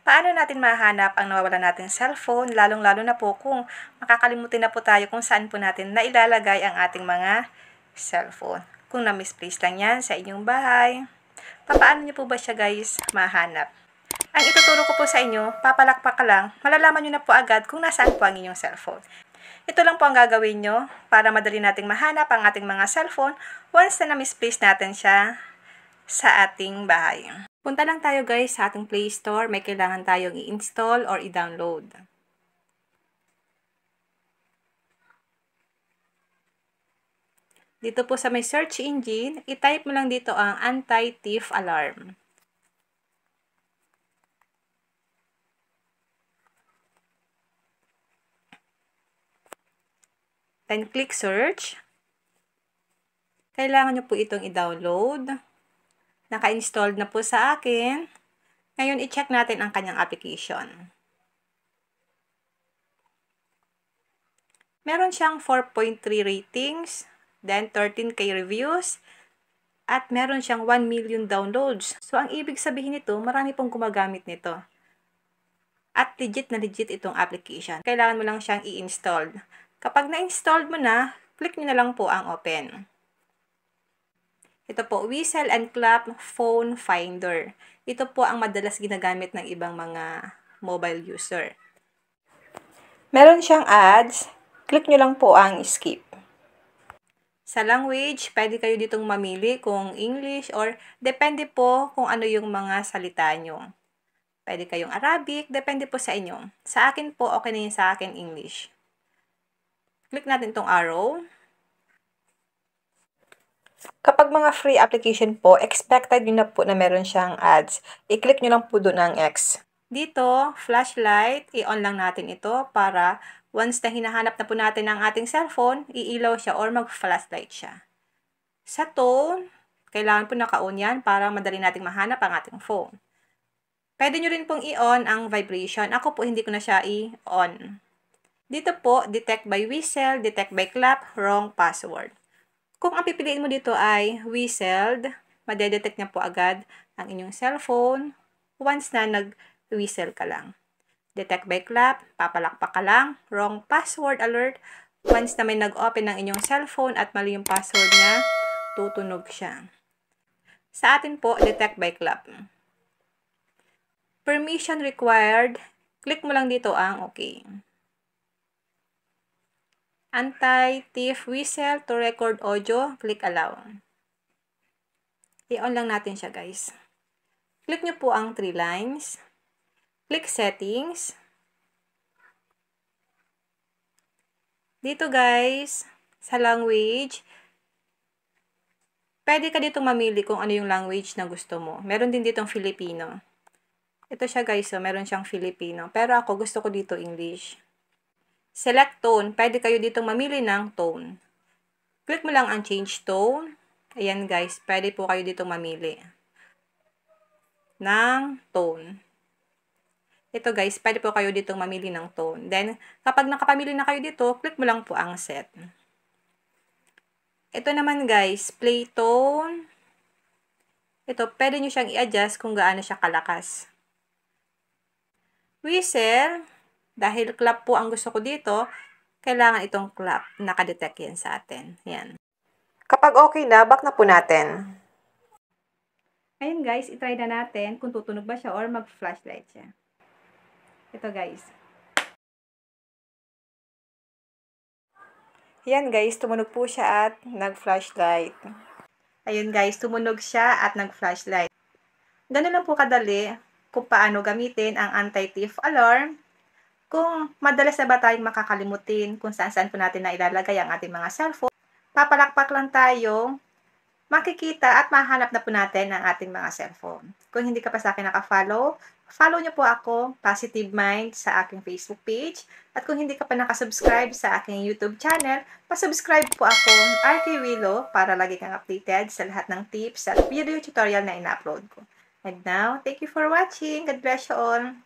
Paano natin mahanap ang nawawala nating cellphone, lalong-lalo na po kung makakalimutin na po tayo kung saan po natin nailalagay ang ating mga cellphone. Kung na-misplace lang yan sa inyong bahay, paano nyo po ba siya guys mahanap? Ang ituturo ko po sa inyo, papalakpak ka lang, malalaman nyo na po agad kung nasaan po ang inyong cellphone. Ito lang po ang gagawin nyo para madali nating mahanap ang ating mga cellphone once na na-misplace natin siya sa ating bahay. Punta lang tayo guys sa ating Play Store. May kailangan tayong i-install or i-download. Dito po sa may search engine, i-type mo lang dito ang anti-thief alarm. Then click search. Kailangan nyo po itong i-download. Naka-installed na po sa akin. Ngayon, i-check natin ang kanyang application. Meron siyang 4.3 ratings, then 13K reviews, at meron siyang 1 million downloads. So, ang ibig sabihin nito, marami pong gumagamit nito. At legit na legit itong application. Kailangan mo lang siyang i-install. Kapag na-installed mo na, click nyo na lang po ang open. Ito po, Whistle and Clap Phone Finder. Ito po ang madalas ginagamit ng ibang mga mobile user. Meron siyang ads. Click nyo lang po ang skip. Sa language, pwede kayo ditong mamili kung English or depende po kung ano yung mga salita nyo. Pwede kayong Arabic, depende po sa inyo. Sa akin po, okay na yun sa akin English. Click natin itong arrow. Kapag mga free application po, expected nyo na po na meron siyang ads. I-click nyo lang po doon ang X. Dito, flashlight, i-on lang natin ito para once na hinahanap na po natin ang ating cellphone, iilaw siya or mag-flashlight siya. Sa tone, kailangan po naka-on yan para madali nating mahanap ang ating phone. Pwede nyo rin pong i-on ang vibration. Ako po hindi ko na siya i-on. Dito po, detect by whistle, detect by clap, wrong password. Kung ang pipiliin mo dito ay whistled, madedetect niya po agad ang inyong cellphone once na nag-whistle ka lang. Detect by clap, papalakpak ka lang, wrong password alert, once na may nag-open ng inyong cellphone at mali yung password niya, tutunog siya. Sa atin po, detect by clap. Permission required, click mo lang dito ang okay. Anti-thief whistle to record audio, click allow. I-on lang natin siya guys. Click nyo po ang 3 lines. Click settings. Dito guys, sa language, pwede ka dito mamili kung ano yung language na gusto mo. Meron din ditong Filipino. Ito siya guys, so meron siyang Filipino. Pero ako gusto ko dito English. Select tone. Pwede kayo dito mamili ng tone. Click mo lang ang change tone. Ayan guys, pwede po kayo dito mamili ng tone. Ito guys, pwede po kayo dito mamili ng tone. Then, kapag nakapamili na kayo dito, click mo lang po ang set. Ito naman guys, play tone. Ito, pwede nyo siyang i-adjust kung gaano siya kalakas. Whistle. Dahil clap po ang gusto ko dito, kailangan itong clap. Nakadetect yan sa atin. Yan. Kapag okay na, back na po natin. Ayun guys, itry na natin kung tutunog ba siya or mag-flashlight siya. Ito guys. Yan guys, tumunog po siya at nag-flashlight. Ayun guys, tumunog siya at nag-flashlight. Ganun lang po kadali kung paano gamitin ang anti-thief alarm. Kung madalas na ba tayong makakalimutin kung saan-saan po natin na ilalagay ang ating mga cellphone, papalakpak lang tayo, makikita at mahanap na po natin ang ating mga cellphone. Kung hindi ka pa sa akin nakafollow, follow nyo po ako, Positive Mind, sa aking Facebook page. At kung hindi ka pa nakasubscribe sa aking YouTube channel, pasubscribe po ako, RK Willow, para lagi kang updated sa lahat ng tips at video tutorial na ina-upload ko. And now, thank you for watching. God bless you all.